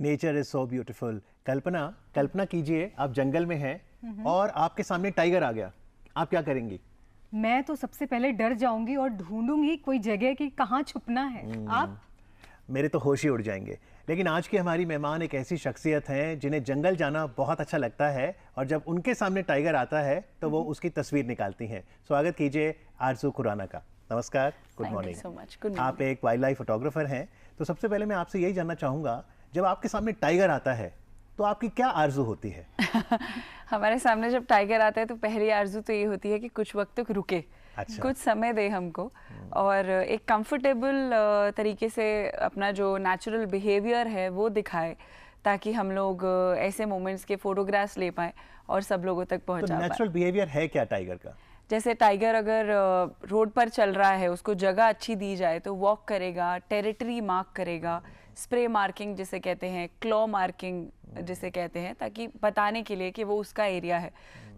Nature is so beautiful. कल्पना कीजिए आप जंगल में हैं और आपके सामने टाइगर आ गया, आप क्या करेंगी? मैं तो सबसे पहले डर जाऊंगी और ढूंढूंगी कोई जगह कि कहाँ छुपना है। आप? मेरे तो होश ही उड़ जाएंगे। लेकिन आज की हमारी मेहमान एक ऐसी शख्सियत हैं जिन्हें जंगल जाना बहुत अच्छा लगता है और जब उनके सामने टाइगर आता है तो वो उसकी तस्वीर निकालती हैं। स्वागत कीजिए आरजू खुराना का। नमस्कार, गुड मॉर्निंग। आप एक वाइल्ड लाइफ फोटोग्राफर हैं, तो सबसे पहले मैं आपसे यही जानना चाहूँगा, जब आपके सामने टाइगर आता है तो आपकी क्या आरजू होती है? हमारे सामने जब टाइगर आता है तो पहली आरजू तो ये होती है कि कुछ वक्त तक रुके, अच्छा। कुछ समय दे हमको और एक कंफर्टेबल तरीके से अपना जो नेचुरल बिहेवियर है वो दिखाए, ताकि हम लोग ऐसे मोमेंट्स के फोटोग्राफ्स ले पाए और सब लोगों तक पहुंचा पाए। नेचुरल बिहेवियर है क्या टाइगर का? जैसे टाइगर अगर रोड पर चल रहा है, उसको जगह अच्छी दी जाए तो वॉक करेगा, टेरिटरी मार्क करेगा, स्प्रे मार्किंग जिसे कहते हैं, क्लॉ मार्किंग जिसे कहते हैं, ताकि बताने के लिए कि वो उसका एरिया है।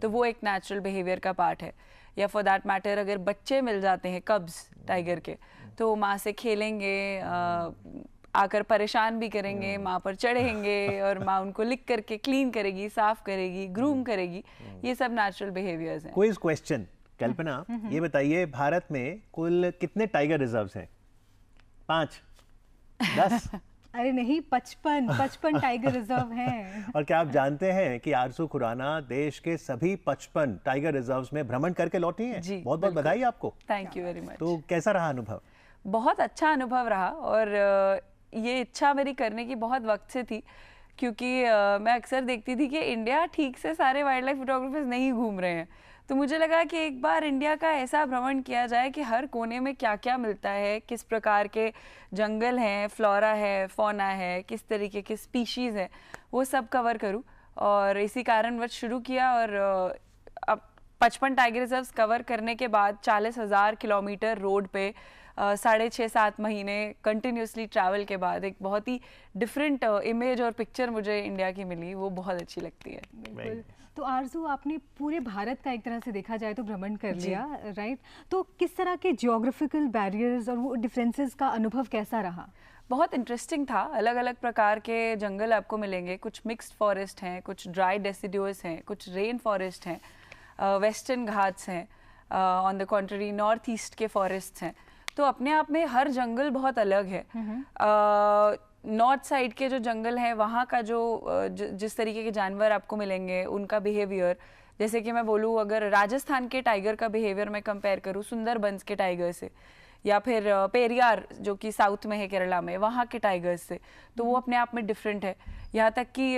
तो वो एक नेचुरल बिहेवियर का पार्ट है। या फॉर दैट मैटर अगर बच्चे मिल जाते हैं कब्स टाइगर के, तो माँ से खेलेंगे, आकर परेशान भी करेंगे, माँ पर चढ़ेंगे और माँ उनको लिख करके क्लीन करेगी, साफ करेगी, ग्रूम करेगी। ये सब नेचुरल बिहेवियर्स हैं। क्विज क्वेश्चन, कल्पना ये बताइए, भारत में कुल कितने टाइगर रिजर्व्स हैं? 5, 10? अरे नहीं, 55 टाइगर रिजर्व हैं। और क्या आप जानते हैं कि आरजू खुराना देश के सभी 55 टाइगर रिजर्व्स में भ्रमण करके लौटी हैं? जी, बहुत बहुत बधाई आपको। Thank you very much. तो कैसा रहा अनुभव? बहुत अच्छा अनुभव रहा और ये इच्छा मेरी करने की बहुत वक्त से थी, क्योंकि मैं अक्सर देखती थी कि इंडिया ठीक से सारे वाइल्ड लाइफ फोटोग्राफर्स नहीं घूम रहे हैं। तो मुझे लगा कि एक बार इंडिया का ऐसा भ्रमण किया जाए कि हर कोने में क्या क्या मिलता है, किस प्रकार के जंगल हैं, फ्लोरा है, फौना है, किस तरीके के स्पीशीज़ हैं, वो सब कवर करूं। और इसी कारणवश शुरू किया और अब 55 टाइगर रिजर्व्स कवर करने के बाद 40,000 किलोमीटर रोड पे 6.5-7 महीने कंटिन्यूसली ट्रैवल के बाद एक बहुत ही डिफरेंट इमेज और पिक्चर मुझे इंडिया की मिली, वो बहुत अच्छी लगती है। बिल्कुल। तो आरजू, आपने पूरे भारत का एक तरह से देखा जाए तो भ्रमण कर लिया, राइट? तो किस तरह के जियोग्राफिकल बैरियर्स और वो डिफरेंसेस का अनुभव कैसा रहा? बहुत इंटरेस्टिंग था। अलग अलग प्रकार के जंगल आपको मिलेंगे, कुछ मिक्स्ड फॉरेस्ट हैं, कुछ ड्राई डेसिडुअस हैं, कुछ रेन फॉरेस्ट हैं, वेस्टर्न घाट्स हैं, on the contrary north east के फॉरेस्ट हैं। तो अपने आप में हर जंगल बहुत अलग है। नॉर्थ साइड के जो जंगल हैं वहाँ का जिस तरीके के जानवर आपको मिलेंगे, उनका बिहेवियर, जैसे कि मैं बोलूँ अगर राजस्थान के टाइगर का बिहेवियर मैं कंपेयर करूँ सुंदरबंस के टाइगर से, या फिर पेरियार जो कि साउथ में है केरला में, वहाँ के टाइगर्स से, तो वो अपने आप में डिफरेंट है। यहाँ तक कि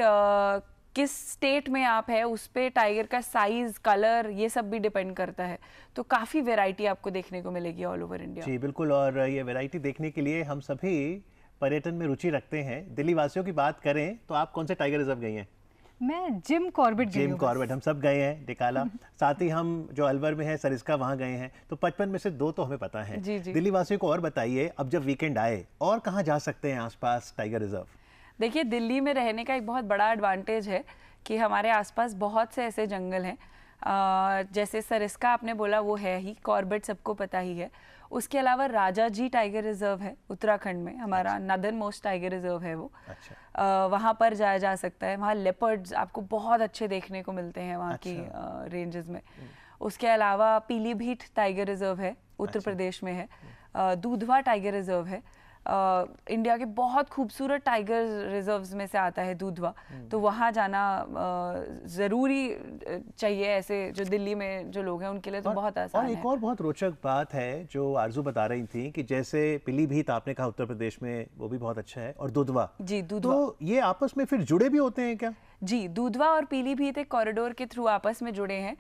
किस स्टेट में आप है उस पे टाइगर का साइज, कलर, ये सब भी डिपेंड करता है। तो काफ़ी वैरायटी आपको देखने को मिलेगी ऑल ओवर इंडिया। जी बिल्कुल, और ये वैरायटी देखने के लिए हम सभी पर्यटन में रुचि रखते हैं। दिल्ली वासियों की बात करें तो आप कौन से टाइगर रिजर्व गई हैं? मैं जिम कॉर्बेट हम सब गए हैं, डिकाला। साथ ही हम जो अलवर में है सरिस्का, वहाँ गए हैं। तो 55 में से 2 तो हमें पता है। जी जी। दिल्ली वासियों को और बताइए, अब जब वीकेंड आए और कहाँ जा सकते हैं आसपास टाइगर रिजर्व? देखिए, दिल्ली में रहने का एक बहुत बड़ा एडवांटेज है कि हमारे आसपास बहुत से ऐसे जंगल हैं। जैसे सरिस्का आपने बोला वो है ही, कॉर्बेट सबको पता ही है। उसके अलावा राजा जी टाइगर रिजर्व है उत्तराखंड में, हमारा नदर्न मोस्ट टाइगर रिजर्व है वो। अच्छा। वहाँ पर जाया जा सकता है। वहाँ लेपर्ड्स आपको बहुत अच्छे देखने को मिलते हैं वहाँ की रेंजेस में। उसके अलावा पीलीभीत टाइगर रिजर्व है, उत्तर प्रदेश में है। दूधवा टाइगर रिजर्व है, इंडिया के बहुत खूबसूरत टाइगर रिजर्व्स में से आता है दूधवा। तो वहाँ जाना ज़रूरी चाहिए, ऐसे जो दिल्ली में जो लोग हैं उनके लिए तो बहुत आसान है। और एक और बहुत रोचक बात है जो आरजू बता रही थी कि जैसे पीलीभीत आपने कहा उत्तर प्रदेश में, वो भी बहुत अच्छा है, और दूधवा। जी, दूधवा। तो ये आपस में फिर जुड़े भी होते हैं क्या? जी, दूधवा और पीलीभीत एक कॉरिडोर के थ्रू आपस में जुड़े हैं।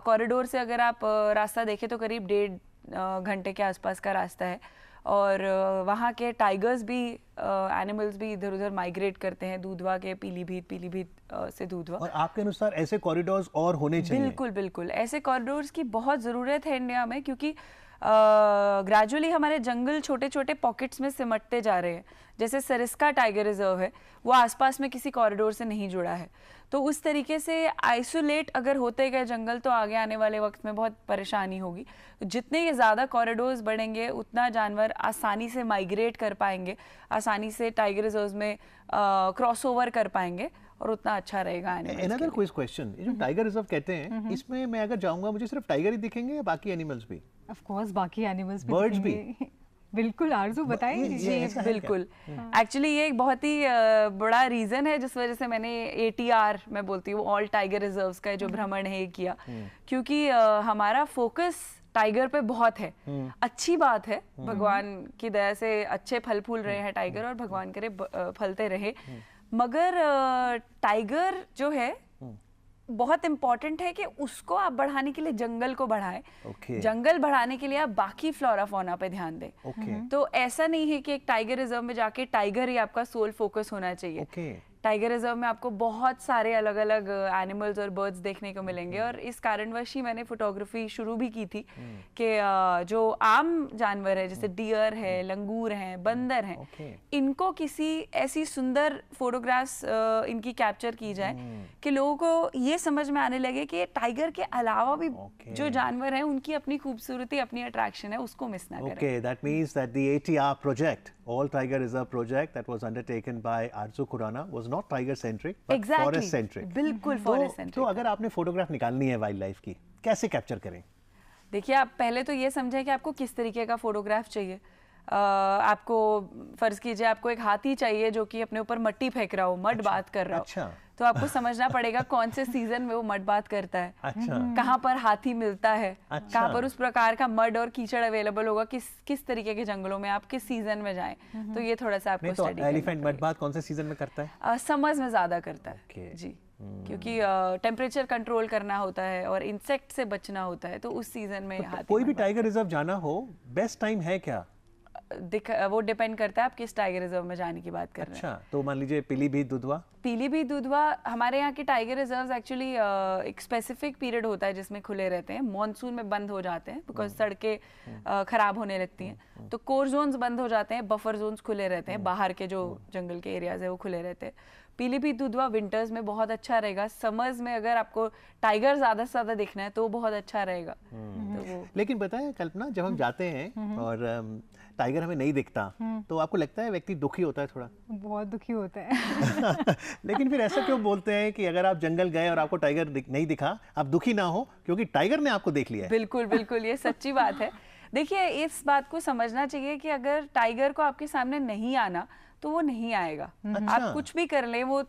कॉरिडोर से अगर आप रास्ता देखें तो करीब 1.5 घंटे के आसपास का रास्ता है। और वहाँ के टाइगर्स भी, एनिमल्स भी इधर उधर माइग्रेट करते हैं दूधवा के पीलीभीत से दूधवा। और आपके अनुसार ऐसे कॉरिडोर्स और होने चाहिए? बिल्कुल बिल्कुल, ऐसे कॉरिडोर्स की बहुत ज़रूरत है इंडिया में, क्योंकि ग्रेजुअली हमारे जंगल छोटे छोटे पॉकेट्स में सिमटते जा रहे हैं। जैसे सरिस्का टाइगर रिजर्व है, वो आसपास में किसी कॉरिडोर से नहीं जुड़ा है, तो उस तरीके से आइसोलेट अगर होते गए जंगल तो आगे आने वाले वक्त में बहुत परेशानी होगी। तो जितने ये ज़्यादा कॉरिडोर्स बढ़ेंगे उतना जानवर आसानी से माइग्रेट कर पाएंगे, आसानी से टाइगर रिजर्व्स में क्रॉस ओवर कर पाएंगे और उतना अच्छा रहेगा एनिमल्स। Another quick question, ये जो टाइगर रिजर्व कहते हैं, इसमें मैं अगर जाऊंगा मुझे सिर्फ टाइगर ही दिखेंगे या बाकी एनिमल्स भी? ऑफ कोर्स बाकी एनिमल्स भी Birds दिखेंगे। बिल्कुल आरजू बताएंगे। जी बिल्कुल, एक्चुअली ये एक बहुत ही बड़ा रीजन है जिस वजह से मैंने ATR मैं बोलती हूँ ऑल टाइगर रिजर्व्स का जो भ्रमण है किया, क्योंकि हमारा फोकस टाइगर पे बहुत है। अच्छी बात है, भगवान की दया से अच्छे फल फूल रहे हैं टाइगर, और भगवान करे फलते रहे, मगर टाइगर जो है बहुत इंपॉर्टेंट है कि उसको आप बढ़ाने के लिए जंगल को बढ़ाएं। जंगल बढ़ाने के लिए आप बाकी फ्लोरा फौना पे ध्यान दें। तो ऐसा नहीं है कि एक टाइगर रिजर्व में जाके टाइगर ही आपका सोल फोकस होना चाहिए। टाइगर रिजर्व में आपको बहुत सारे अलग अलग एनिमल्स और बर्ड्स देखने को मिलेंगे, और इस कारणवश ही मैंने फोटोग्राफी शुरू भी की थी कि जो आम जानवर है जैसे डियर है, लंगूर हैं, बंदर हैं, इनको किसी ऐसी सुंदर फोटोग्राफ्स इनकी कैप्चर की जाए कि लोगों को ये समझ में आने लगे कि टाइगर के अलावा भी जो जानवर हैं उनकी अपनी खूबसूरती, अपनी अट्रैक्शन है, उसको मिस ना करें। Okay, that means that the ATR project, All Tiger Reserve project that was undertaken by Arzu Khurana was not tiger centric but forest centric. बिल्कुल forest centric। तो अगर आपने फोटोग्राफ निकालनी है वाइल्ड लाइफ की, कैसे कैप्चर करें? देखिए, आप पहले तो ये समझें कि आपको किस तरीके का फोटोग्राफ चाहिए। आपको फर्ज कीजिए आपको एक हाथी चाहिए जो कि अपने ऊपर मट्टी फेंक रहा हो, मड बात कर रहा हो, तो आपको समझना पड़ेगा कौन से सीजन में वो मड बात करता है, कहाँ पर हाथी मिलता है, कहाँ पर उस प्रकार का मड और कीचड़ अवेलेबल होगा, किस तरीके के जंगलों में आप किस सीजन में जाएं। तो ये थोड़ा सा आपको स्टडी करना एलिफेंट मड बात कौन से सीजन में करता है? समर्स में ज्यादा करता है जी, क्योंकि टेम्परेचर कंट्रोल करना होता है और इंसेक्ट से बचना होता है, तो उस सीजन में हाथी। कोई भी टाइगर रिजर्व जाना हो, बेस्ट टाइम है क्या? वो डिपेंड करता है आप किस टाइगर रिजर्व में जाने की बात कर रहे हैं। अच्छा, तो मान लीजिए पीलीभीत दुधवा, हमारे यहाँ के टाइगर रिजर्व्स एक्चुअली एक स्पेसिफिक पीरियड होता है जिसमें खुले रहते हैं। मॉनसून में बंद हो जाते हैं बिकॉज सड़कें खराब होने लगती हैं, तो कोर जोन्स बंद हो जाते हैं, बफर जोन्स खुले रहते हैं, बाहर के जो जंगल के एरियाज है वो खुले रहते हैं। पीलीभीत दुधवा विंटर्स में बहुत अच्छा रहेगा। समर्स में अगर आपको टाइगर ज्यादा से ज्यादा देखना है तो वो बहुत अच्छा रहेगा। तो वो लेकिन बताएं कल्पना, जब हम जाते हैं और टाइगर हमें नहीं दिखता तो आपको लगता है व्यक्ति दुखी होता है? थोड़ा बहुत दुखी होता है। लेकिन फिर ऐसा क्यों बोलते हैं कि अगर आप जंगल गए और आपको टाइगर नहीं दिखा, आप दुखी ना हो क्योंकि टाइगर ने आपको देख लिया है? बिल्कुल बिल्कुल, ये सच्ची बात है। देखिए, इस बात को समझना चाहिए कि अगर टाइगर को आपके सामने नहीं आना तो वो नहीं आएगा। आप कुछ भी कर लें, वो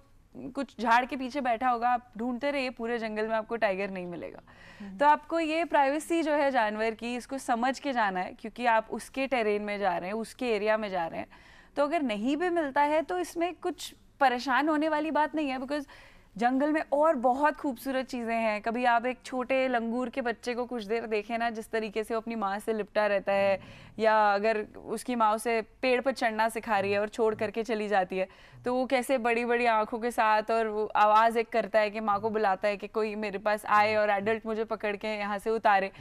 कुछ झाड़ के पीछे बैठा होगा, आप ढूंढते रहिए पूरे जंगल में, आपको टाइगर नहीं मिलेगा। तो आपको ये प्राइवेसी जो है जानवर की, इसको समझ के जाना है, क्योंकि आप उसके टेरेन में जा रहे हैं, उसके एरिया में जा रहे हैं। तो अगर नहीं भी मिलता है तो इसमें कुछ परेशान होने वाली बात नहीं है, बिकॉज जंगल में और बहुत खूबसूरत चीज़ें हैं। कभी आप एक छोटे लंगूर के बच्चे को कुछ देर देखें ना, जिस तरीके से वो अपनी माँ से लिपटा रहता है, या अगर उसकी माँ उसे पेड़ पर चढ़ना सिखा रही है और छोड़ करके चली जाती है, तो वो कैसे बड़ी बड़ी आंखों के साथ और वो आवाज़ एक करता है कि माँ को बुलाता है कि कोई मेरे पास आए और एडल्ट मुझे पकड़ के यहाँ से उतारे।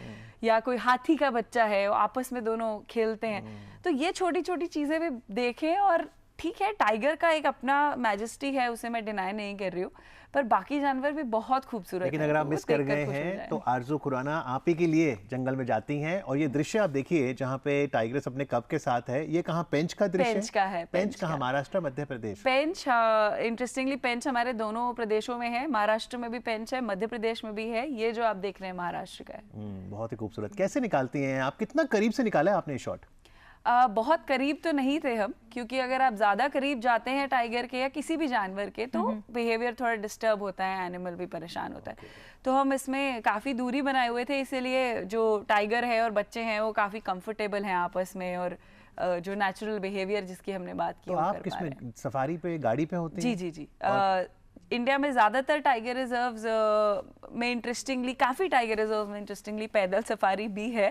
या कोई हाथी का बच्चा है, वो आपस में दोनों खेलते हैं। तो ये छोटी छोटी चीज़ें भी देखें। और ठीक है, टाइगर का एक अपना मैजेस्टी है, उसे मैं डिनाई नहीं कर रही हूँ, पर बाकी जानवर भी बहुत खूबसूरत हैं। लेकिन अगर आप मिस कर गए हैं तो आरजू खुराना आप ही के लिए जंगल में जाती हैं, और ये दृश्य आप देखिए जहाँ पे टाइगर्स अपने कब के साथ है। ये कहाँ, पेंच का दृश्य? पेंच का है। पेंच कहाँ, महाराष्ट्र, मध्य प्रदेश? पेंच, इंटरेस्टिंगली पेंच हमारे दोनों प्रदेशों में है। महाराष्ट्र में भी पेंच है, मध्य प्रदेश में भी है। ये जो आप देख रहे हैं महाराष्ट्र का है। बहुत ही खूबसूरत। कैसे निकालती हैं आप? कितना करीब से निकाला है आपने शॉट? बहुत करीब तो नहीं थे हम, क्योंकि अगर आप ज़्यादा करीब जाते हैं टाइगर के या किसी भी जानवर के तो बिहेवियर थोड़ा डिस्टर्ब होता है, एनिमल भी परेशान होता है। तो हम इसमें काफ़ी दूरी बनाए हुए थे, इसीलिए जो टाइगर है और बच्चे हैं वो काफ़ी कंफर्टेबल हैं आपस में, और जो नेचुरल बिहेवियर जिसकी हमने बात की। तो आप किसमें, सफारी पे, गाड़ी पे होते हैं? जी जी जी। इंडिया में ज़्यादातर टाइगर रिजर्व्स में इंटरेस्टिंगली, काफ़ी टाइगर रिजर्व्स में इंटरेस्टिंगली पैदल सफारी भी है।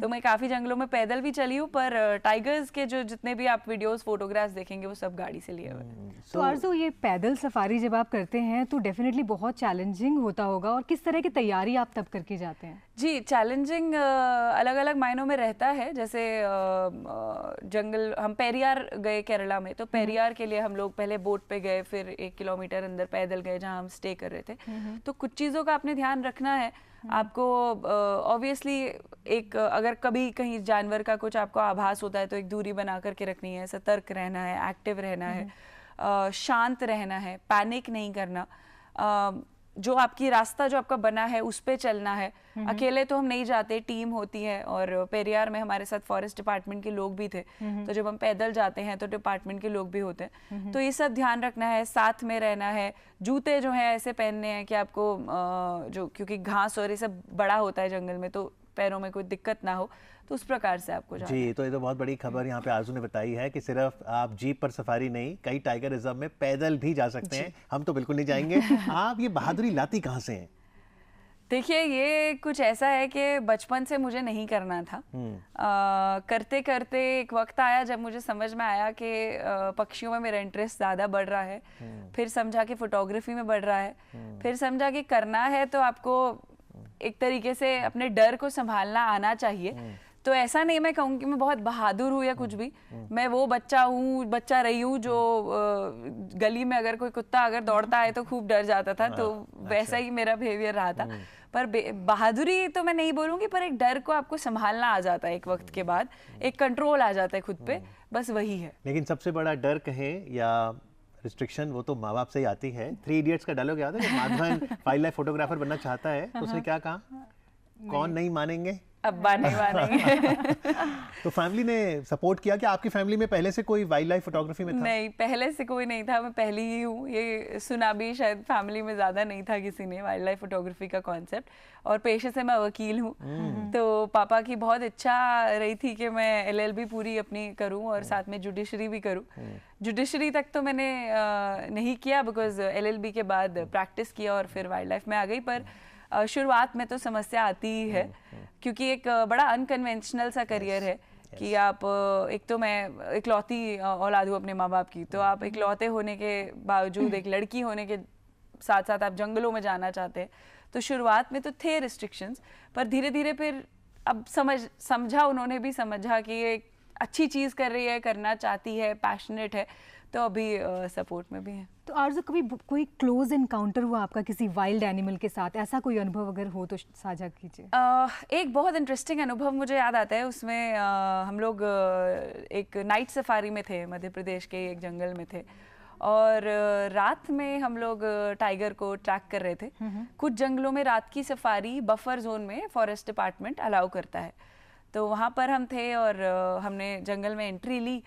तो मैं काफ़ी जंगलों में पैदल भी चली हूँ, पर टाइगर्स के जो जितने भी आप वीडियोस फोटोग्राफ्स देखेंगे वो सब गाड़ी से लिए हुए हैं। तो आरज़ू, ये पैदल सफारी जब आप करते हैं तो डेफिनेटली बहुत चैलेंजिंग होता होगा, और किस तरह की तैयारी आप तब करके जाते हैं? जी, चैलेंजिंग अलग अलग मायनों में रहता है। जैसे जंगल, हम पेरियार गए केरला में, तो पेरियार के लिए हम लोग पहले बोट पे गए, फिर 1 किलोमीटर अंदर पैदल गए जहाँ हम स्टे कर रहे थे। तो कुछ चीज़ों का आपने ध्यान रखना है आपको। ऑब्वियसली एक अगर कभी कहीं जानवर का कुछ आपको आभास होता है तो एक दूरी बना करके रखनी है, सतर्क रहना है, एक्टिव रहना है, शांत रहना है, पैनिक नहीं करना, जो आपकी रास्ता जो आपका बना है उस पे चलना है। अकेले तो हम नहीं जाते, टीम होती है, और पेरियार में हमारे साथ फॉरेस्ट डिपार्टमेंट के लोग भी थे, तो जब हम पैदल जाते हैं तो डिपार्टमेंट के लोग भी होते हैं। तो ये सब ध्यान रखना है, साथ में रहना है। जूते जो है ऐसे पहनने हैं कि आपको जो, क्योंकि घास और ये सब बड़ा होता है जंगल में, तो पैरों में कोई दिक्कत ना हो, तो उस प्रकार से आपको जाना जी। तो ये तो बहुत बड़ी खबर यहाँ पे आरजू ने बताई है कि सिर्फ आप जीप पर सफारी नहीं, कई टाइगर रिजर्व में पैदल भी जा सकते हैं। हम तो बिल्कुल नहीं जाएंगे। आप ये बहादुरी लाती कहाँ से हैं? देखिए, ये कुछ ऐसा है कि बचपन से मुझे नहीं करना था। करते करते एक वक्त आया जब मुझे समझ में आया कि पक्षियों में मेरा इंटरेस्ट ज़्यादा बढ़ रहा है। फिर समझा कि फोटोग्राफी में बढ़ रहा है। फिर समझा कि करना है तो आपको एक तरीके से अपने डर को संभालना आना चाहिए। तो ऐसा नहीं मैं कहूँ कि मैं बहुत बहादुर हूँ या कुछ भी। मैं वो बच्चा रही हूँ जो गली में अगर कोई कुत्ता अगर दौड़ता है तो खूब डर जाता था। तो वैसा ही मेरा बिहेवियर रहा था। पर बहादुरी तो मैं नहीं बोलूँगी, पर एक डर को आपको संभालना आ जाता है एक वक्त के बाद, एक कंट्रोल आ जाता है खुद पे, बस वही है। लेकिन सबसे बड़ा डर कहें या रिस्ट्रिक्शन, वो तो माँ बाप से ही आती है। 3 इडियट्स का डायलॉग याद है जब माधवन वाइल्ड लाइफ फोटोग्राफर बनना चाहता है तो उसने क्या कहा? कौन नहीं मानेंगे? अब्बा नहीं मानेंगे। तो फैमिली ने सपोर्ट किया कि आपकी फैमिली में पहले से कोई वाइल्ड लाइफ फोटोग्राफी में था? नहीं, पहले से कोई नहीं था, मैं पहली ही हूँ। ये सुना भी शायद फैमिली में ज़्यादा नहीं था किसी ने वाइल्ड लाइफ फोटोग्राफी का कॉन्सेप्ट। और पेशे से मैं वकील हूँ, तो पापा की बहुत इच्छा रही थी कि मैं LLB पूरी अपनी करूँ और साथ में जुडिशरी भी करूँ। जुडिशरी तक तो मैंने नहीं किया, बिकॉज LLB के बाद प्रैक्टिस किया और फिर वाइल्ड लाइफ में आ गई। पर शुरुआत में तो समस्या आती ही है, क्योंकि एक बड़ा अनकन्वेंशनल सा करियर है कि आप, एक तो मैं इकलौती औलाद हूँ अपने माँ बाप की, तो आप इकलौते होने के बावजूद एक लड़की होने के साथ साथ आप जंगलों में जाना चाहते हैं। तो शुरुआत में तो थे रिस्ट्रिक्शंस, पर धीरे धीरे फिर अब समझा उन्होंने भी समझा कि ये अच्छी चीज़ कर रही है, करना चाहती है, पैशनेट है, तो अभी सपोर्ट में भी है। तो आरज़ू, कभी कोई क्लोज इनकाउंटर हुआ आपका किसी वाइल्ड एनिमल के साथ? ऐसा कोई अनुभव अगर हो तो साझा कीजिए। एक बहुत इंटरेस्टिंग अनुभव मुझे याद आता है। उसमें हम लोग एक नाइट सफारी में थे, मध्य प्रदेश के एक जंगल में थे, और रात में हम लोग टाइगर को ट्रैक कर रहे थे। कुछ जंगलों में रात की सफारी बफर जोन में फॉरेस्ट डिपार्टमेंट अलाउ करता है। तो वहाँ पर हम थे और हमने जंगल में एंट्री ली,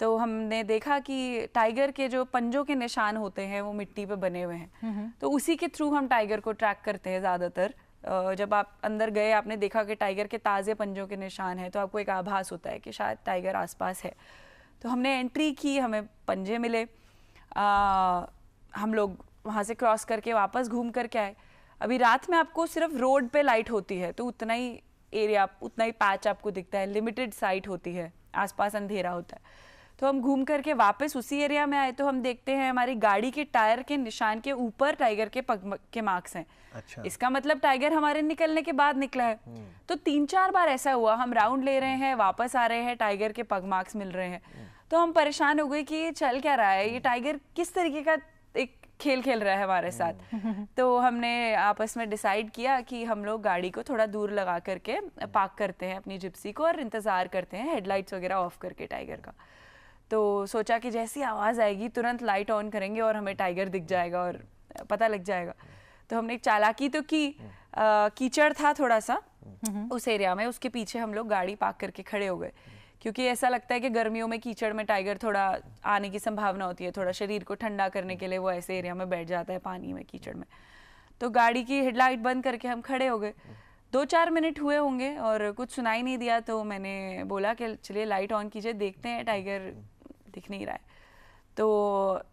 तो हमने देखा कि टाइगर के जो पंजों के निशान होते हैं वो मिट्टी पे बने हुए हैं। तो उसी के थ्रू हम टाइगर को ट्रैक करते हैं ज़्यादातर। जब आप अंदर गए, आपने देखा कि टाइगर के ताज़े पंजों के निशान हैं, तो आपको एक आभास होता है कि शायद टाइगर आसपास है। तो हमने एंट्री की, हमें पंजे मिले। हम लोग वहाँ से क्रॉस करके वापस घूम कर के आए। अभी रात में आपको सिर्फ रोड पे लाइट होती है, तो उतना ही एरिया, उतना ही पैच आपको दिखता है, लिमिटेड साइट होती है, आसपास अंधेरा होता है। तो हम घूम करके वापस उसी एरिया में आए, तो हम देखते हैं हमारी गाड़ी के टायर के निशान के ऊपर टाइगर के पग के मार्क्स हैं। अच्छा। इसका मतलब टाइगर हमारे निकलने के बाद निकला है। तो 3-4 बार ऐसा हुआ, हम राउंड ले रहे हैं, वापस आ रहे हैं, टाइगर के पग मार्क्स मिल रहे हैं। तो हम परेशान हो गए कि ये चल क्या रहा है, ये टाइगर किस तरीके का एक खेल खेल रहा है हमारे साथ। तो हमने आपस में डिसाइड किया कि हम लोग गाड़ी को थोड़ा दूर लगा करके पार्क करते हैं अपनी जिप्सी को, और इंतज़ार करते हैं हेडलाइट्स वगैरह ऑफ करके टाइगर का। तो सोचा कि जैसी आवाज़ आएगी तुरंत लाइट ऑन करेंगे और हमें टाइगर दिख जाएगा और पता लग जाएगा। तो हमने एक चालाकी तो की, कीचड़ था थोड़ा सा उस एरिया में, उसके पीछे हम लोग गाड़ी पार्क करके खड़े हो गए, क्योंकि ऐसा लगता है कि गर्मियों में कीचड़ में टाइगर थोड़ा आने की संभावना होती है, थोड़ा शरीर को ठंडा करने के लिए वो ऐसे एरिया में बैठ जाता है, पानी में, कीचड़ में। तो गाड़ी की हेडलाइट बंद करके हम खड़े हो गए। 2-4 मिनट हुए होंगे और कुछ सुनाई नहीं दिया, तो मैंने बोला कि चलिए लाइट ऑन कीजिए, देखते हैं, टाइगर दिख नहीं रहा है। तो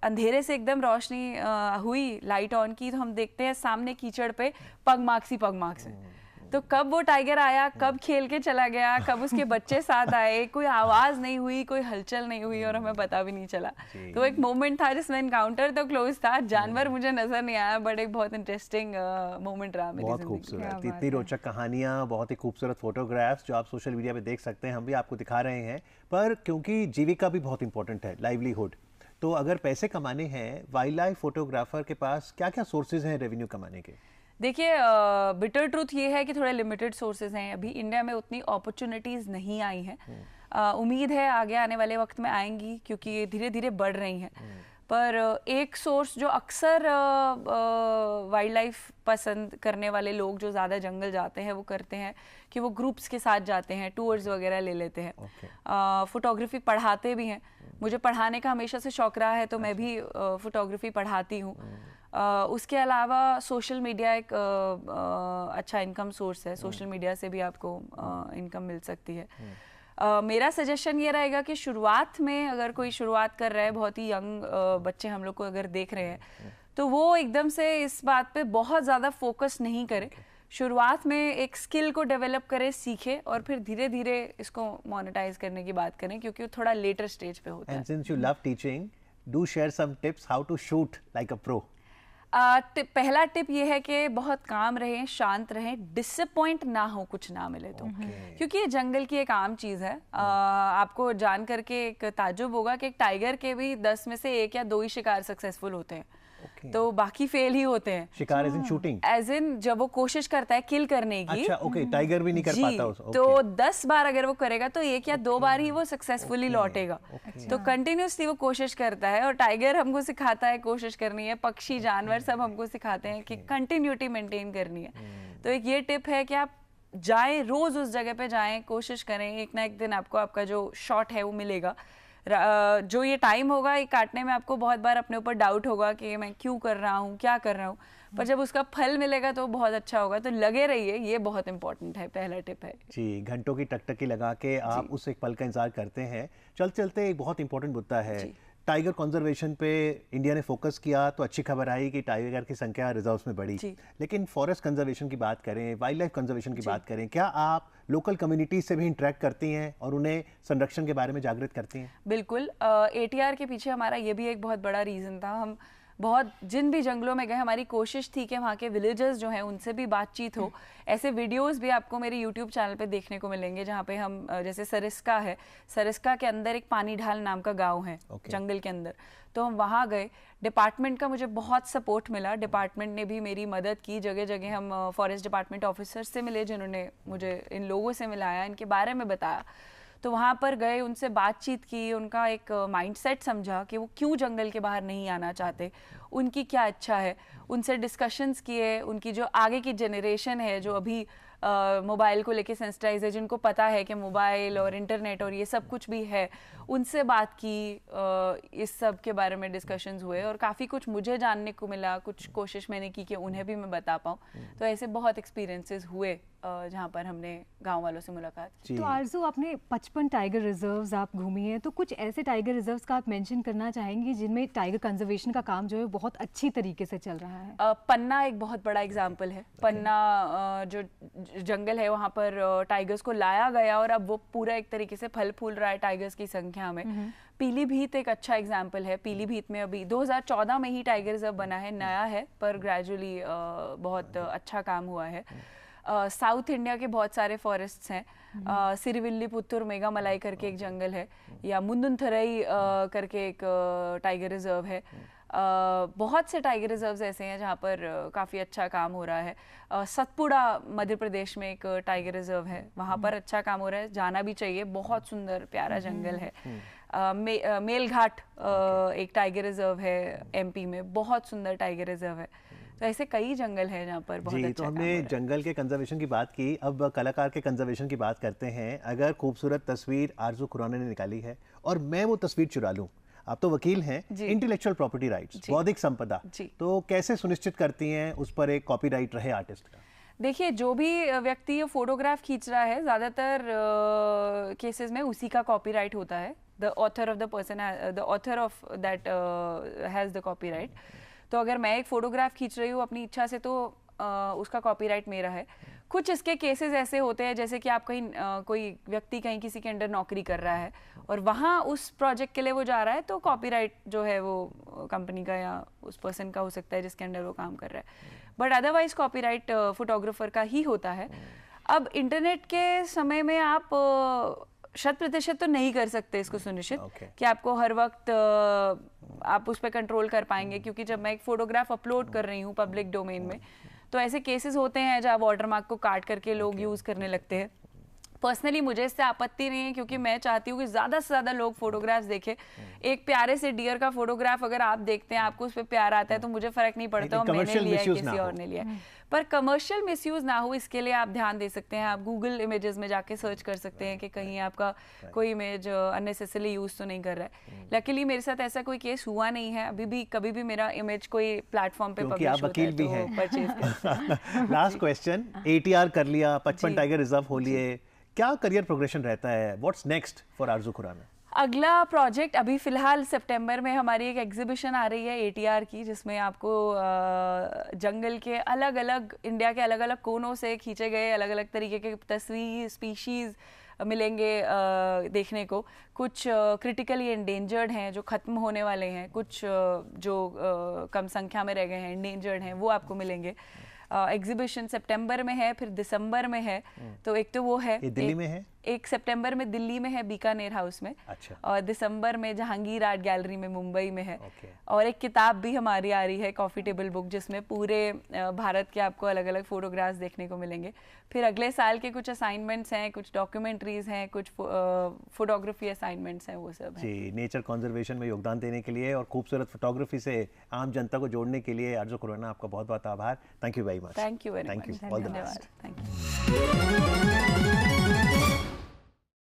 अंधेरे से एकदम रोशनी हुई, लाइट ऑन की, तो हम देखते हैं सामने कीचड़ पे पग मार्क्स ही पग मार्क्स हैं। तो कब वो टाइगर आया, कब खेल के चला गया, कब उसके बच्चे साथ आए, कोई आवाज नहीं हुई, कोई हलचल नहीं हुई और हमें पता भी नहीं चला। तो एक मोमेंट था जिसमें एनकाउंटर तो क्लोज था, जानवर मुझे नजर नहीं आया, बट एक बहुत इंटरेस्टिंग मोमेंट रहा मेरी बहुत जिंदगी में। खूबसूरत, इतनी रोचक कहानियां, बहुत ही खूबसूरत फोटोग्राफ्स जो आप सोशल मीडिया पे देख सकते हैं, हम भी आपको दिखा रहे हैं। पर क्योंकि जीविका भी बहुत इंपॉर्टेंट है, लाइवलीहुड, तो अगर पैसे कमाने हैं, वाइल्ड लाइफ फोटोग्राफर के पास क्या क्या सोर्सेज हैं रेवेन्यू कमाने के? देखिए, बिटर ट्रूथ ये है कि थोड़े लिमिटेड सोर्सेज हैं, अभी इंडिया में उतनी अपॉर्चुनिटीज़ नहीं आई हैं। उम्मीद है आगे आने वाले वक्त में आएंगी, क्योंकि ये धीरे धीरे बढ़ रही हैं। पर एक सोर्स जो अक्सर वाइल्ड लाइफ पसंद करने वाले लोग जो ज़्यादा जंगल जाते हैं वो करते हैं कि वो ग्रुप्स के साथ जाते हैं, टूर्स वगैरह ले लेते हैं। फोटोग्राफी पढ़ाते भी हैं, मुझे पढ़ाने का हमेशा से शौक रहा है, तो मैं भी फोटोग्राफी पढ़ाती हूँ। उसके अलावा सोशल मीडिया एक अच्छा इनकम सोर्स है, सोशल मीडिया से भी आपको इनकम मिल सकती है। मेरा सजेशन ये रहेगा कि शुरुआत में अगर कोई शुरुआत कर रहा है, बहुत ही यंग बच्चे हम लोग को अगर देख रहे हैं, तो वो एकदम से इस बात पे बहुत ज़्यादा फोकस नहीं करे। शुरुआत में एक स्किल को डेवलप करें, सीखे, और फिर धीरे धीरे इसको मोनेटाइज करने की बात करें, क्योंकि वो थोड़ा लेटर स्टेज पे होता है। And since you love teaching, do share some tips how to shoot like a pro. पहला टिप ये है कि बहुत काम रहें, शांत रहें, डिसअपॉइंट ना हो कुछ ना मिले तो। क्योंकि ये जंगल की एक आम चीज़ है। आपको जान करके एक ताज्जुब होगा कि एक टाइगर के भी 10 में से 1 या 2 ही शिकार सक्सेसफुल होते हैं। तो बाकी फेल ही होते हैं। शिकार as in shooting, as in जब वो कोशिश करता है किल करने की। अच्छा, ओके, टाइगर भी नहीं कर पाता उसको। तो 10 बार अगर वो करेगा तो 1 या 2 बार ही वो सक्सेसफुली लौटेगा। तो कंटिन्यूसली वो कोशिश करता है, और टाइगर हमको सिखाता है कोशिश करनी है, पक्षी जानवर सब हमको सिखाते हैं कि कंटिन्यूटी मेंटेन करनी है। तो एक ये टिप है कि आप जाएं, रोज उस जगह पे जाएं, कोशिश करें, एक ना एक दिन आपको आपका जो शॉट है वो मिलेगा। जो ये टाइम होगा ये काटने में आपको बहुत बार अपने ऊपर डाउट होगा कि मैं क्यों कर रहा हूँ, क्या कर रहा हूँ, पर जब उसका फल मिलेगा तो बहुत अच्छा होगा। तो लगे रहिए, ये बहुत इंपॉर्टेंट है, पहला टिप है जी। घंटों की टकटकी लगा के आप उस एक पल का इंतजार करते हैं। चलते चलते एक बहुत इंपॉर्टेंट मुद्दा है, टाइगर कंजर्वेशन पे इंडिया ने फोकस किया तो अच्छी खबर आई कि टाइगर की संख्या रिजर्व्स में बढ़ी। लेकिन फॉरेस्ट कंजर्वेशन की बात करें, वाइल्ड लाइफ कंजर्वेशन की बात करें, क्या आप लोकल कम्युनिटीज से भी इंटरेक्ट करती हैं और उन्हें संरक्षण के बारे में जागृत करती हैं? बिल्कुल, ATR के पीछे हमारा ये भी एक बहुत बड़ा रीज़न था। हम बहुत जिन भी जंगलों में गए, हमारी कोशिश थी कि वहाँ के विलेजर्स जो हैं उनसे भी बातचीत हो। ऐसे वीडियोस भी आपको मेरे YouTube चैनल पे देखने को मिलेंगे, जहाँ पे हम जैसे सरिस्का है, सरिस्का के अंदर एक पानी ढाल नाम का गांव है जंगल के अंदर, तो हम वहाँ गए। डिपार्टमेंट का मुझे बहुत सपोर्ट मिला, डिपार्टमेंट ने भी मेरी मदद की। जगह जगह हम फॉरेस्ट डिपार्टमेंट ऑफिसर्स से मिले, जिन्होंने मुझे इन लोगों से मिलाया, इनके बारे में बताया। तो वहाँ पर गए, उनसे बातचीत की, उनका एक माइंडसेट समझा कि वो क्यों जंगल के बाहर नहीं आना चाहते, उनकी क्या इच्छा है, उनसे डिस्कशंस किए। उनकी जो आगे की जनरेशन है जो अभी मोबाइल को लेके सेंसिटाइज है, जिनको पता है कि मोबाइल और इंटरनेट और ये सब कुछ भी है, उनसे बात की। इस सब के बारे में डिस्कशंस हुए और काफ़ी कुछ मुझे जानने को मिला। कुछ कोशिश मैंने की कि उन्हें भी मैं बता पाऊँ। तो ऐसे बहुत एक्सपीरियंसेस हुए जहाँ पर हमने गांव वालों से मुलाकात की। तो आरजू, आपने 55 टाइगर रिजर्व्स आप घूमी हैं, तो कुछ ऐसे टाइगर रिजर्व्स का आप मेंशन करना चाहेंगी जिनमें टाइगर कंजर्वेशन का काम जो है बहुत अच्छी तरीके से चल रहा है? पन्ना एक बहुत बड़ा एग्जाम्पल है। पन्ना जो जंगल है वहाँ पर टाइगर्स को लाया गया और अब वो पूरा एक तरीके से फल फूल रहा है टाइगर्स की संख्या में। पीलीभीत एक अच्छा एग्जाम्पल है। पीलीभीत में अभी 2014 में ही टाइगर रिजर्व बना है, नया है, पर ग्रेजुअली बहुत अच्छा काम हुआ है। साउथ इंडिया के बहुत सारे फॉरेस्ट्स हैं। सिरिविल्लीपुत्तूर मेघामलाई करके एक जंगल है, या मुंदुनथरई करके एक टाइगर रिजर्व है। बहुत से टाइगर रिजर्व्स ऐसे हैं जहाँ पर काफ़ी अच्छा काम हो रहा है। सतपुड़ा मध्य प्रदेश में एक टाइगर रिजर्व है, वहाँ पर अच्छा काम हो रहा है, जाना भी चाहिए, बहुत सुंदर प्यारा जंगल है। मेलघाट एक टाइगर रिजर्व है MP में, बहुत सुंदर टाइगर रिजर्व है। तो ऐसे कई जंगल हैं जहाँ पर बहुत अच्छा तो हमने जंगल के कंजर्वेशन की बात की, अब कलाकार के कंजर्वेशन की बात करते हैं। अगर खूबसूरत तस्वीर आरजू खुराना ने निकाली है और मैं वो तस्वीर चुरा लूं, आप तो वकील हैं, इंटेलेक्चुअल प्रॉपर्टी राइट्स, बौद्धिक संपदा, तो कैसे सुनिश्चित करती हैं उस पर एक कॉपीराइट रहे आर्टिस्ट का? देखिए, जो भी व्यक्ति ये फोटोग्राफ खींच रहा है, ज़्यादातर केसेस में उसी का कॉपीराइट होता है। The author of the person, the author of that has the copyright. तो अगर मैं एक फोटोग्राफ खींच रही हूँ अपनी इच्छा से, तो उसका कॉपीराइट मेरा है। कुछ इसके केसेस ऐसे होते हैं जैसे कि आप कहीं कोई व्यक्ति कहीं किसी के अंडर नौकरी कर रहा है और वहाँ उस प्रोजेक्ट के लिए वो जा रहा है, तो कॉपीराइट जो है वो कंपनी का या उस पर्सन का हो सकता है जिसके अंडर वो काम कर रहा है, बट अदरवाइज कॉपीराइट फोटोग्राफर का ही होता है। अब इंटरनेट के समय में आप 100% तो नहीं कर सकते इसको सुनिश्चित कि आपको हर वक्त आप उस पर कंट्रोल कर पाएंगे, क्योंकि जब मैं एक फोटोग्राफ अपलोड कर रही हूँ पब्लिक डोमेन में, तो ऐसे केसेस होते हैं जहाँ वाटरमार्क को काट करके लोग यूज़ करने लगते हैं। पर्सनली मुझे इससे आपत्ति नहीं है, क्योंकि मैं चाहती हूँ कि ज़्यादा से ज़्यादा लोग फोटोग्राफ्स देखें। एक प्यारे से डियर का फोटोग्राफ अगर आप देखते हैं, आपको उस पर प्यार आता है, तो मुझे फ़र्क नहीं पड़ता मैंने लिया है किसी और ने लिया है, पर कमर्शियल मिसयूज़ ना हो इसके लिए आप ध्यान दे सकते हैं। आप गूगल इमेजेस में जाके सर्च कर सकते हैं कि कहीं आपका कोई इमेज अननेसेसरली यूज़ तो नहीं कर रहा है। लकीली मेरे साथ ऐसा कोई केस हुआ नहीं है अभी भी, कभी भी मेरा इमेज कोई प्लेटफॉर्म पे पब्लिश होता है तो परचेज। लास्ट क्वेश्चन, ATR कर लिया, 55 टाइगर रिजर्व हो लिए, क्या करियर प्रोग्रेशन रहता है? व्हाट्स नेक्स्ट फॉर आरजू खुराना? अगला प्रोजेक्ट अभी फिलहाल सितंबर में हमारी एक एग्जीबिशन आ रही है ATR की, जिसमें आपको जंगल के अलग अलग, इंडिया के अलग अलग कोनों से खींचे गए अलग अलग तरीके के तस्वीर स्पीशीज़ मिलेंगे देखने को। कुछ क्रिटिकली एंडेंजर्ड हैं जो ख़त्म होने वाले हैं, कुछ जो कम संख्या में रह गए हैं, एंडेंजर्ड हैं, वो आपको मिलेंगे। एग्जीबिशन सितंबर में है, फिर दिसंबर में है, तो एक तो वो है, ये दिल्ली में है, एक सितंबर में दिल्ली में है बीकानेर हाउस में, अच्छा, और दिसंबर में जहांगीर आर्ट गैलरी में मुंबई में है। okay. और एक किताब भी हमारी आ रही है, कॉफ़ी टेबल बुक, जिसमें पूरे भारत के आपको अलग अलग फोटोग्राफ्स देखने को मिलेंगे। फिर अगले साल के कुछ असाइनमेंट्स हैं, कुछ डॉक्यूमेंट्रीज हैं, कुछ फोटोग्राफी असाइनमेंट्स हैं, वो सब जी। नेचर कंजर्वेशन में योगदान देने के लिए और खूबसूरत फोटोग्राफी से आम जनता को जोड़ने के लिए आरजू खुराना, आपका बहुत बहुत आभार। Thank you very much. Thank you very much. Thank you, all the best. Thank you.